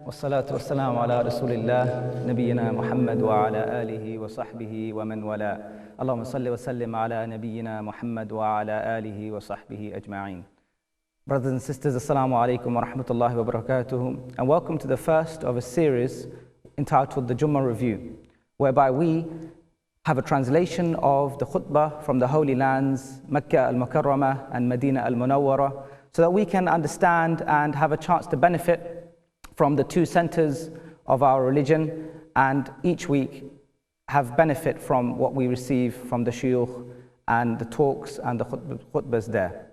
والصلاة والسلام على رسول الله نبينا محمد وعلى آله وصحبه ومن والاه. اللهم صل وسلم على نبينا محمد وعلى آله وصحبه أجمعين. Brothers and sisters, Assalamu alaikum wa rahmatullahi wa barakatuh, and welcome to the first of a series entitled the Jummah Review, whereby we have a translation of the khutbah from the Holy Lands, Mecca al-Mukarramah and Medina al-Munawwara, so that we can understand and have a chance to benefit from the two centers of our religion, and each week have benefit from what we receive from the shuyukh and the talks and the khutbahs there.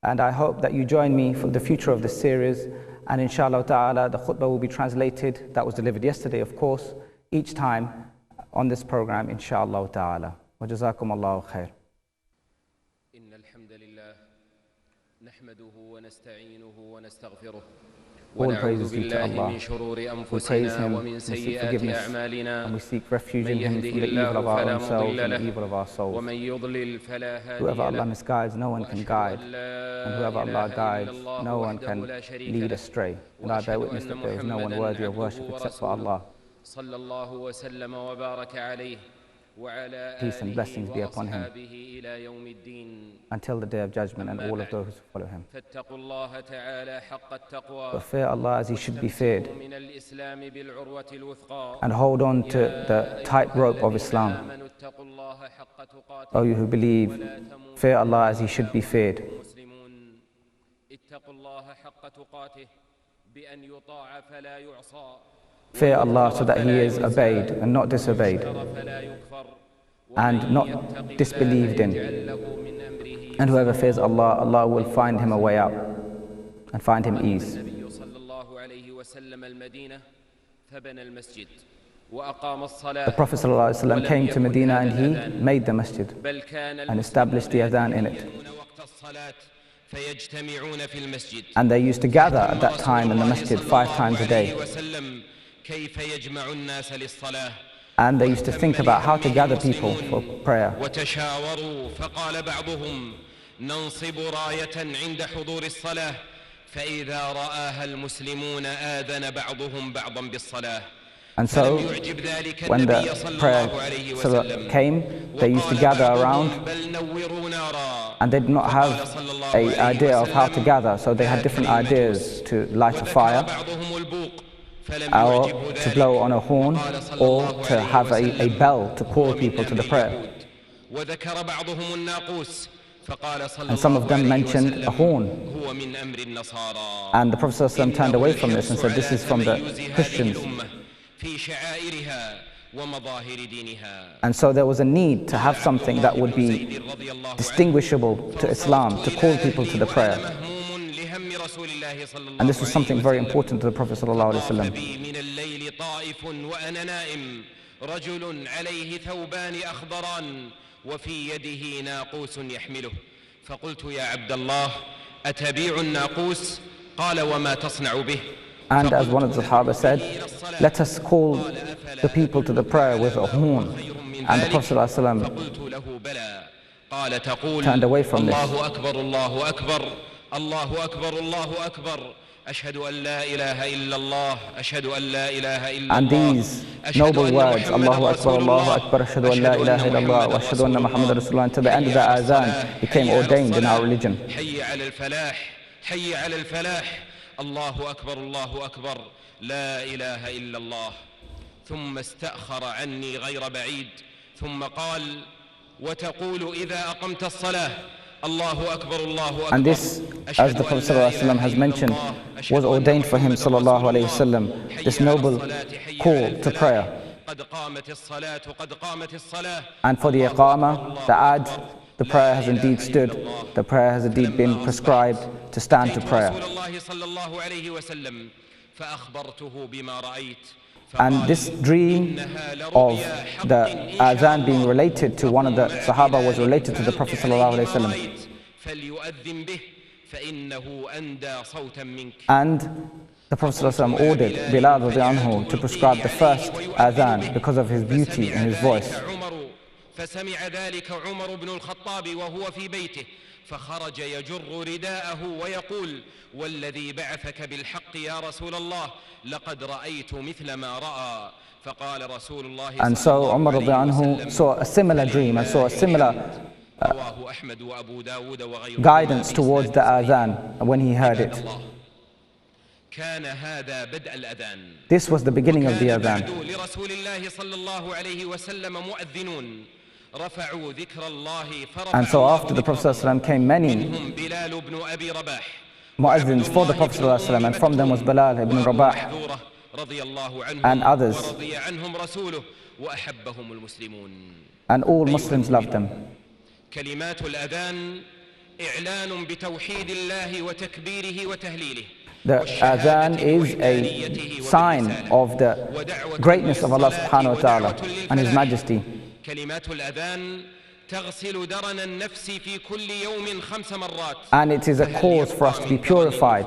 And I hope that you join me for the future of this series, and inshallah ta'ala the khutbah will be translated, that was delivered yesterday of course, each time on this program inshallah ta'ala. Wa jazakum Allahu khair. Innal hamdalillah nahmaduhu wa nasta'inuhu wa nastaghfiruh. All praises due to Allah. We praise Him, we seek forgiveness, and we seek refuge in Him from the evil of our own selves and the evil of our souls. Whoever Allah misguides, no one can guide, and whoever Allah guides, no one can lead astray. And I bear witness that there is no one worthy of worship except for Allah. Peace and blessings be upon Him until the day of judgment and all of those who follow Him. But fear Allah as He should be feared, and hold on to the tightrope of Islam. O you who believe, fear Allah as He should be feared. Fear Allah so that He is obeyed and not disobeyed, and not disbelieved in. And whoever fears Allah, Allah will find him a way out and find him ease. The Prophet ﷺ came to Medina and he made the masjid and established the adhan in it. And they used to gather at that time in the masjid 5 times a day. And they used to think about how to gather people for prayer. And so, when the prayer came, they used to gather around, and they did not have an idea of how to gather, so they had different ideas: to light a fire, or to blow on a horn, or to have a bell to call people to the prayer. And some of them mentioned a horn. And the Prophet ﷺ turned away from this and said, this is from the Christians. And so there was a need to have something that would be distinguishable to Islam, to call people to the prayer. And this was something very important to the Prophet ﷺ. And as one of the Sahaba said, let us call the people to the prayer with a horn. And the Prophet ﷺ turned away from this. Allahu Akbar, Allahu Akbar, Ashhadu an la ilaha illallah, Ashhadu an la ilaha illallah. And these noble words, Allahu Akbar, Allahu Akbar, Ashhadu an la ilaha illallah, wa Ashhadu anna Muhammadan Rasulullah, until the end of the azan became ordained in our religion. Hayya ala al-falah, hayya ala al-falah, Allahu Akbar, Allahu Akbar, la ilaha illallah. ثم استأخر عني غير بعيد ثم قال وتقول إذا أقمت الصلاة. And this, as the Prophet ﷺ has mentioned, was ordained for him ﷺ, this noble call to prayer. And for the iqamah, the ad, the prayer has indeed stood, the prayer has indeed been prescribed to stand to prayer. And this dream of the adhan being related to one of the Sahaba was related to the Prophet ﷺ. And the Prophet ﷺ ordered Bilal radiallahu anhu to prescribe the first adhan because of his beauty and his voice. فخرج يجر رداءه ويقول والذي بعثك بالحق يا رسول الله لقد رأيت مثل ما رأى فقال رسول الله صلى And so الله Umar عليه radiallahu anhu saw a similar dream and saw a similar رواه أحمد وأبو داود وغيره guidance towards the adhan when he heard it. كان هذا بدء الأذان. This was the beginning of the adhan. لرسول الله صلى الله عليه وسلم مؤذنون رفعوا ذكر الله And so after the Prophet ﷺ came many منهم بلال بن أبي رباح mu'adhins for the Prophet ﷺ, and from them was Bilal ibn Rabah رضي الله عنهم and others, ورضي عنهم رسوله وأحبهم المسلمون. and all Muslims loved them. كلمات الأذان إعلان بتوحيد الله وتكبيره وتهليله. The adhan is a sign of the greatness of Allah subhanahu wa ta'ala and His majesty. كلمات الأذان تغسل درن النفس في كل يوم 5 مرات. And it is a cause for us to be purified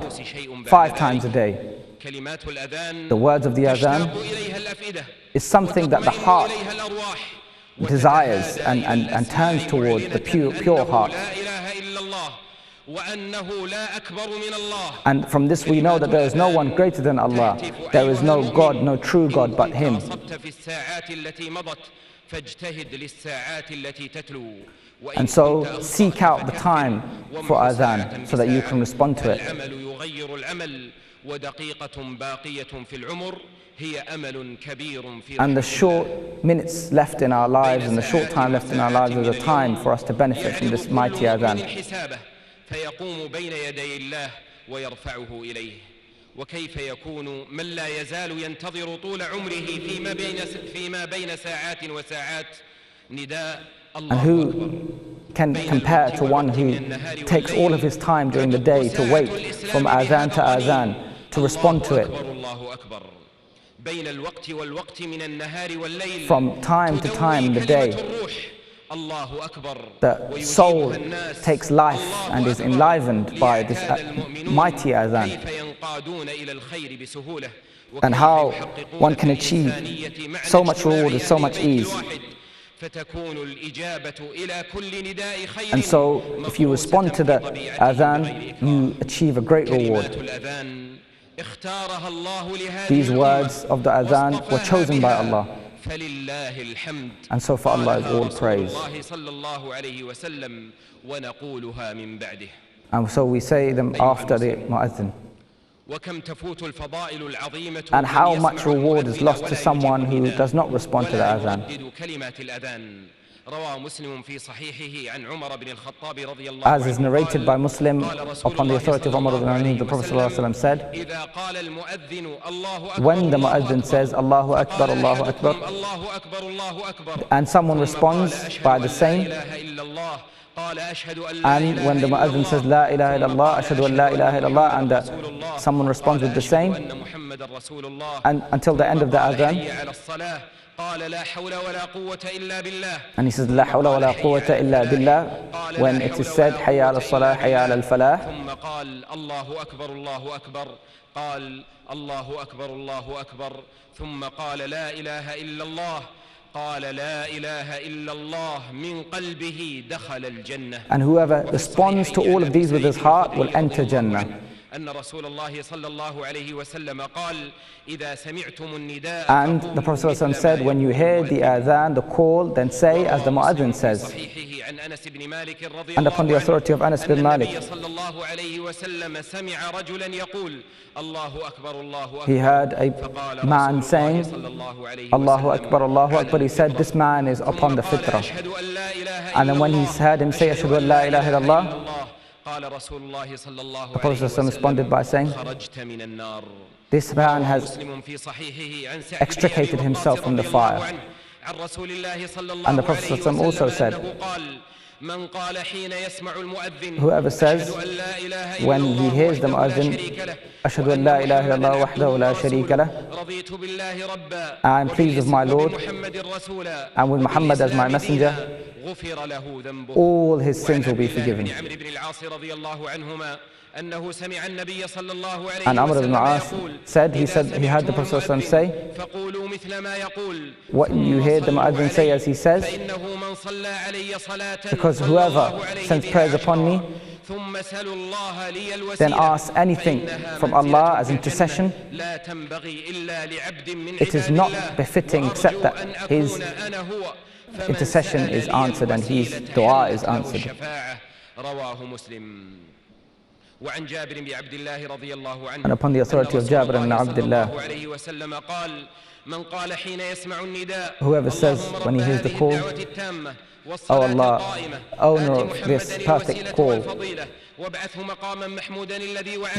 5 times a day. كلمات الأذان The words of the adhan إليها الأفئدة is something that the heart إليها الأرواح desires and turns towards the pure heart. لا إله إلا الله وأنه لا أكبر من الله. And from this we know that there is no one greater than Allah. There is no God, no true God but Him. في الساعات التي مضت فاجتهد للساعات التي تتلو. And so seek out the time for adhan so that you can respond to it. العمل يغير العمل ودقيقة باقية في العمر هي أمل كبير في. And the short minutes left in our lives and the short time left in our lives is a time for us to benefit from this mighty adhan. فيقوم بين يدي الله ويرفعه إليه. وكيف يكون من لا يزال ينتظر طول عمره فيما بين ساعات وساعات نداء الله And who can compare to one who takes all of his time during the day to wait from adhan to adhan to respond to it? بين الوقت والوقت من النهار والليل. From time to time in the day, الله أكبر. the soul takes life and is enlivened by this mighty adhan. And how one can achieve so much reward with so much ease. And so if you respond to the adhan, you achieve a great reward. These words of the adhan were chosen by Allah. And so for Allah is all praise. And so we say them after the mu'adhin. And how much reward is lost to someone who does not respond to the adhan. As is narrated by Muslim upon the authority of Umar ibn Khattab, the Prophet ﷺ said, when the mu'adhin says Allahu Akbar, Allahu Akbar, and someone responds by the same, and when the mu'adhin says La ilaha illallah, ashhadu an la ilaha illallah, and someone responds with the same, and until the end of the adhan, and he says La hawla wa la quwwata illa billah, when it is said Hayya ala salah, Hayya ala al-falah, قال الله أكبر الله أكبر ثم قال لا إله إلا الله قال لا إله إلا الله من قلبه دخل الجنة. And whoever responds to all of these with his heart will enter Jannah. أن رسول الله صلى الله عليه وسلم قال إذا سمعتم النداء. And the Prophet ﷺ said, when you hear the adhan, the call, then say as the mu'adhin says. And upon the authority of Anas bin Malik, he heard a man saying, Allahu Akbar, Allahu Akbar. He said, this man is upon the fitrah. And then when he heard him say, Ashhadu an la ilaha illallah, the Prophet ﷺ responded by saying, this man has extricated himself from the fire. And the Prophet ﷺ also said, whoever says when he hears the mu'adhin, Ashhadu an la ilaha illallah wahdahu la sharika lah, I am pleased with my Lord and with Muhammad as my messenger, all his sins will be forgiven. أنه سمع النبي صلى الله عليه And Amr ibn وسلم As يقول said, he heard the Prophet ﷺ say, فقولوا مثل ما يقول what you hear the Mu'adhin say as he says, فإنه من صلى علي صلاة because صلى whoever الله عليه sends prayers بها upon me, ثم سلوا الله لي الوسيلة then ask anything فإنها from منزلة Allah as في intercession, الجنة لا تنبغي إلا لعبد من it is عباد not الله befitting except وأرجو that أن his أكون أنا هو فمن intercession سأل is لي answered and his الوسيلة dua حلت is له answered. الشفاعة رواه مسلم. وعن جابر بن عبد الله رضي الله عنه And upon the authority of Jabir ibn Abdullah, الله عليه وسلم قال من قال حين يسمع النداء whoever says when he hears the call, O Allah, owner of this perfect call,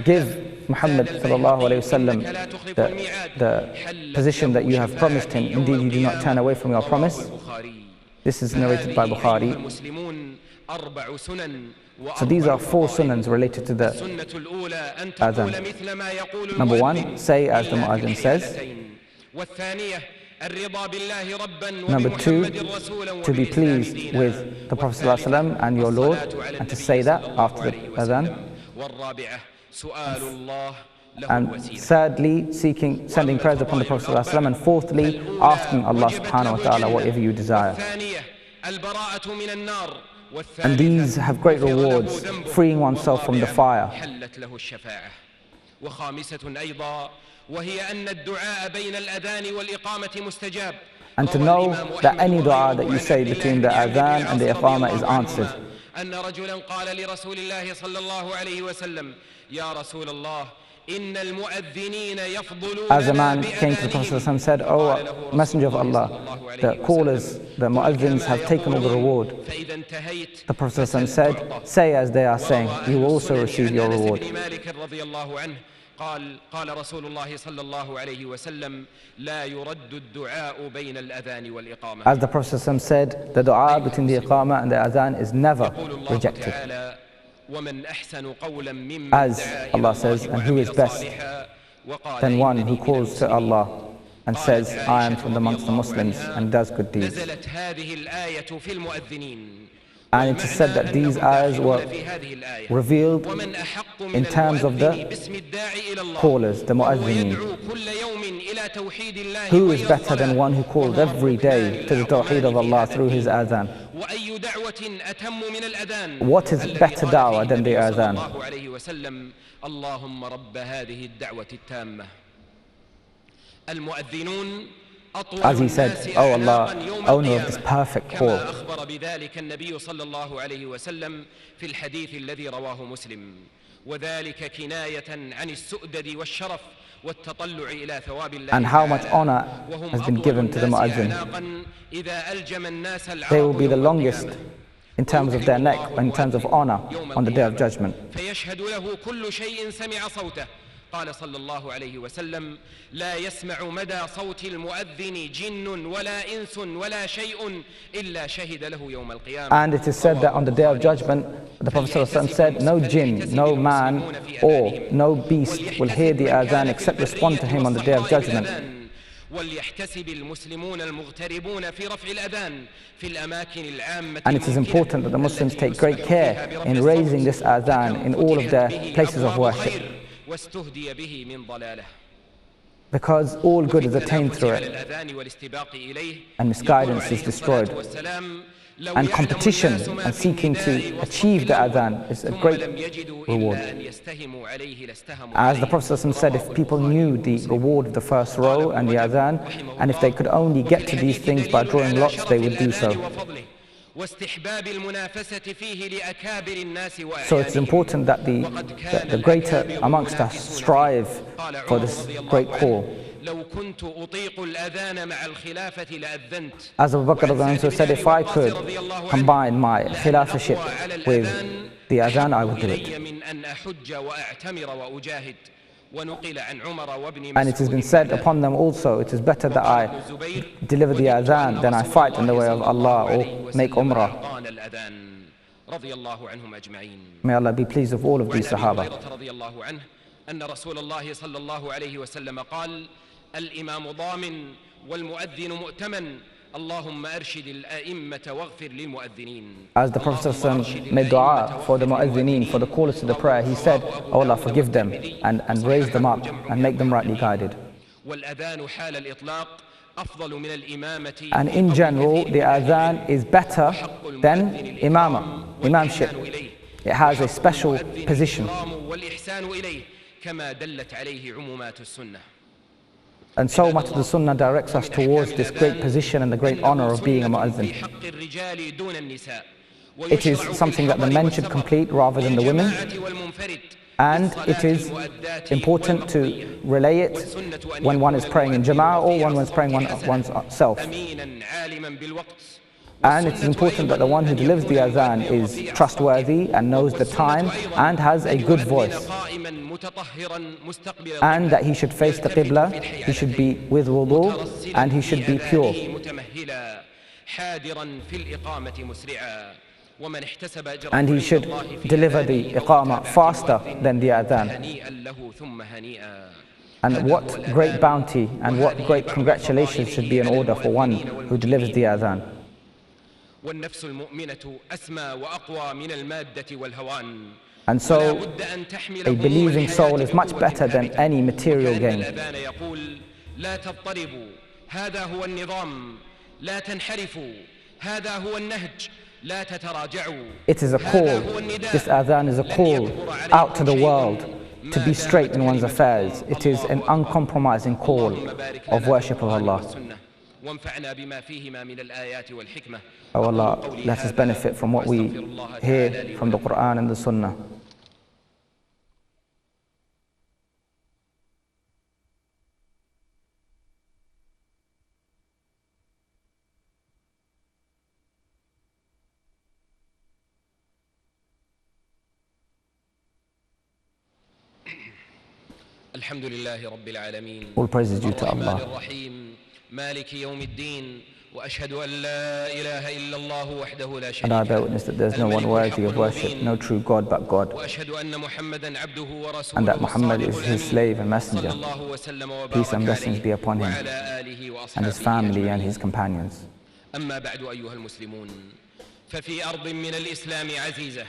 give Muhammad sallallahu alayhi wasallam the position that you have promised him. Indeed, you do not turn away from your promise. This is narrated by Bukhari. So these are 4 sunans related to the adhan. Number 1, say as the Mu'adhin says. Number 2, to be pleased with the Prophet ﷺ and your Lord, and to say that after the adhan. And thirdly, sending prayers upon the Prophet ﷺ, and fourthly, asking Allah subhanahu wa ta'ala whatever you desire. And these have great rewards, freeing oneself from the fire. And to know that any dua that you say between the adhan and the iqamah is answered. As a man came to the Prophet and said, "O Messenger of Allah, the callers, the mu'adhins have taken all the reward." The Prophet said, "Say as they are saying, you will also receive your reward." قال رسول الله صلى الله عليه وسلم لا يرد الدعاء بين الأذان والإقامة. As the Prophet said, the dua between the iqamah and the adhan is never rejected. As Allah says, and who is best than one who calls to Allah and says, I am from amongst the Muslims, and does good deeds. And it is said that these ayahs were revealed in terms of the callers, the mu'adhineen. Who is better than one who calls every day to the tawheed of Allah through his adhan? What is better da'wah than the adhan? As he said, "O Allah, owner of this perfect call." And how much honor has been given to the mu'adhin. They will be the longest in terms of their neck, in terms of honor on the Day of Judgment. قال صلى الله عليه وسلم لا يسمع مدى صوت المؤذن جن ولا إنس ولا شيء إلا شهد له يوم القيامة. And it is said that on the Day of Judgment, the Prophet ﷺ said, no jinn, no man or no beast will hear the adhan except respond to him on the Day of Judgment. And it is important that the Muslims take great care in raising this adhan in all of their places of worship, because all good is attained through it and misguidance is destroyed. And competition and seeking to achieve the adhan is a great reward. As the Prophet ﷺ said, if people knew the reward of the first row and the adhan, and if they could only get to these things by drawing lots, they would do so. So it's important that the greater amongst us strive for this great call. As Abu Bakr said, if I could combine my khilafahship with the adhan, I would do it. And it has been said upon them also, it is better that I deliver the adhan than I fight in the way of Allah or make umrah. May Allah be pleased with all of these Sahaba. اللهم أرشد الأئمة واغفر للمؤذنين. As the Prophet ﷺ made dua for the mu'adhineen, for the callers to the prayer, he said, "Oh Allah, forgive them and raise them up and make them rightly guided." والأذان حال الإطلاق أفضل من الإمامة. And in general, the adhan is better than imamship. It has a special position. والإحسان إليه كما دلت عليه عمومات السنة. And so much of the Sunnah directs us towards this great position and the great honor of being a mu'adhin. It is something that the men should complete rather than the women. And it is important to relay it when one is praying in Jama'ah or when one is praying oneself. And it is important that the one who delivers the adhan is trustworthy and knows the time and has a good voice. And that he should face the Qibla, he should be with wudu, and he should be pure. And he should deliver the iqamah faster than the adhan. And what great bounty and what great congratulations should be in order for one who delivers the adhan. والنفس المؤمنة أسمى وأقوى من المادة والهوان. And so a believing soul is much better than any material gain. يقول لا تضطربوا هذا هو النظام لا تنحرفوا هذا هو النهج لا تتراجعوا. It is a call, this adhan is a call out to the world to be straight in one's affairs. It is an uncompromising call of worship of Allah. Oh Allah, let us benefit from what we hear from the Quran and the Sunnah. All praise is due to Allah. مالك يوم الدين وأشهد أن لا إله إلا الله وحده لا شريك And I bear witness that there is no one worthy of worship, no true God but God, وأشهد أن محمدا عبده ورسوله and that Muhammad is his slave and messenger. Peace and blessings be upon him and his family and his companions. أما بعد أيها المسلمون ففي أرض من الإسلام عزيزة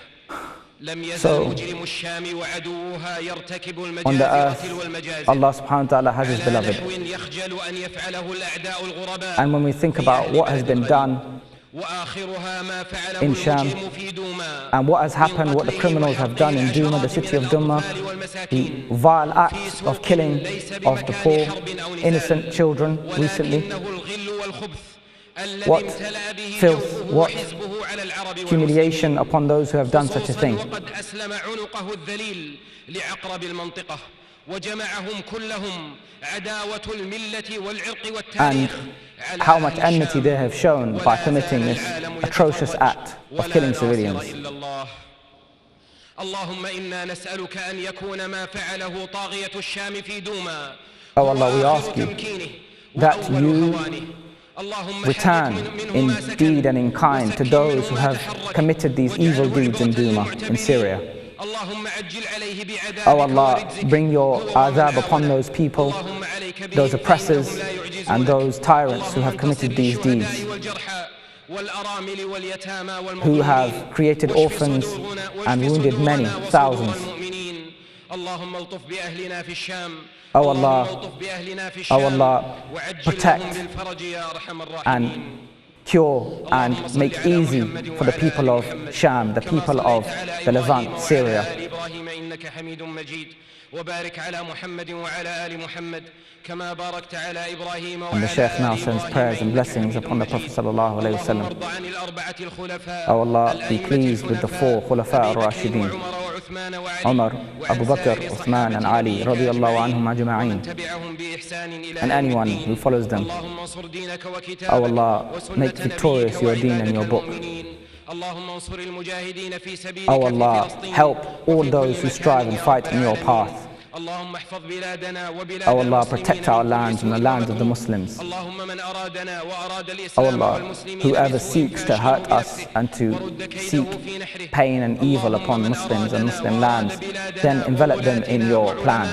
لم يزل مجرم الشام وعدوها يرتكب المجازر والمجازر. Allah subhanahu wa ta'ala has his beloved. يخجل أن يفعله الأعداء الغرباء. And when we think about what has been done in Sham and what has happened, what the criminals have done in Duma, the city of Duma, the vile acts of killing of the poor, innocent children recently, what filth, what humiliation upon those who have done such a thing. And how much enmity they have shown by committing this atrocious act of killing civilians. Oh Allah, we ask you that you return in deed and in kind to those who have committed these evil deeds in Duma, in Syria. Oh Allah, bring your azab upon those people, those oppressors and those tyrants who have committed these deeds, who have created orphans and wounded many thousands. Oh Allah, protect and cure and make easy for the people of Sham, the people of the Levant, Syria. And the Shaykh now sends prayers and blessings upon the Prophet sallallahu alaihi wasallam. Oh Allah, be pleased with the four Khulafa al-Rashideen, Umar, Abu Bakr, Uthman and Ali radiyallahu anhum ajma'een, and anyone who follows them. Oh Allah, make victorious your deen and your book. Oh Allah, help all those who strive and fight in your path. Oh Allah, protect our lands and the lands of the Muslims. Oh Allah, whoever seeks to hurt us and to seek pain and evil upon Muslims and Muslim lands, then envelop them in your plan.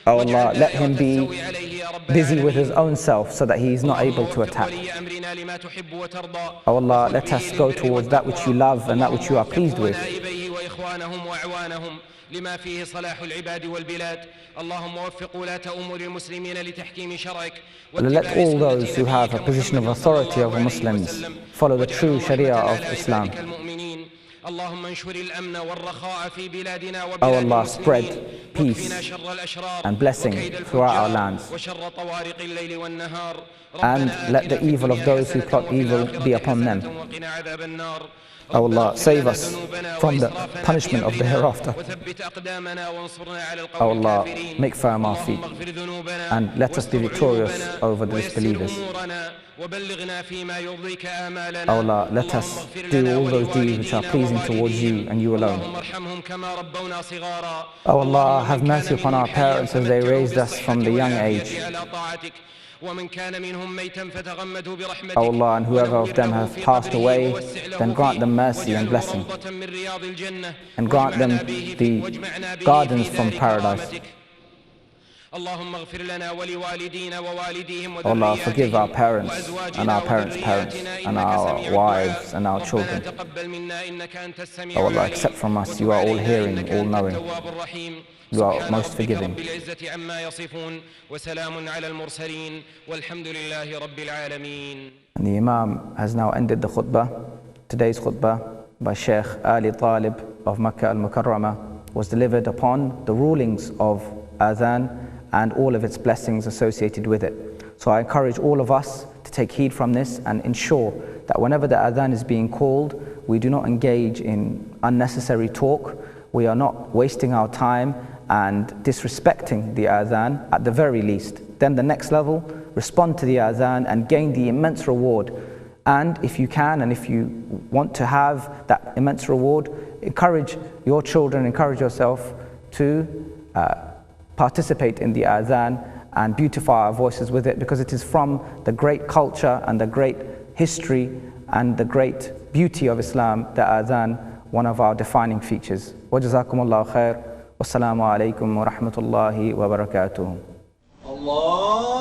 Oh Allah, let him be busy with his own self so that he is not able to attack. O Allah, let us go towards that which you love and that which you are pleased with. لما فيه صلاح العباد والبلاد اللهم وفق ولاة أمور المسلمين لتحكيم شرعك. Let all those who have a position of authority over Muslims follow the true Sharia of Islam. اللهم انشر الأمن والرخاء في بلادنا O وبلاد Allah, spread المسلمين peace وقنا شر الأشرار and blessing وكيد throughout our الفجار lands. وشر طوارق الليل والنهار. And let the evil of those who plot evil be upon them. وقنا عذاب النار. O Allah, save us from the punishment of the hereafter. O Allah, make firm our feet and let us be victorious over the disbelievers. O Allah, let us do all those deeds which are pleasing towards you and you alone. O Allah, have mercy upon our parents as they raised us from the young age. O Allah, and whoever of them have passed away, then grant them mercy and blessing, and grant them the gardens from paradise. O Allah, forgive our parents and our parents' parents and our wives and our children. O Allah, accept from us, you are all hearing, all knowing. You are most forgiving. And the Imam has now ended the khutbah. Today's khutbah by Sheikh Ali Talib of Makkah al-Mukarramah was delivered upon the rulings of Adhan and all of its blessings associated with it. So I encourage all of us to take heed from this and ensure that whenever the Adhan is being called, we do not engage in unnecessary talk. We are not wasting our time and disrespecting the Adhan at the very least. Then the next level, respond to the Adhan and gain the immense reward. And if you can and if you want to have that immense reward, encourage your children, encourage yourself to participate in the Adhan and beautify our voices with it, because it is from the great culture and the great history and the great beauty of Islam, the Adhan, one of our defining features. Wa jazakumullahu khair. Wassalamu alaikum wa rahmatullahi wa barakatuh. Allah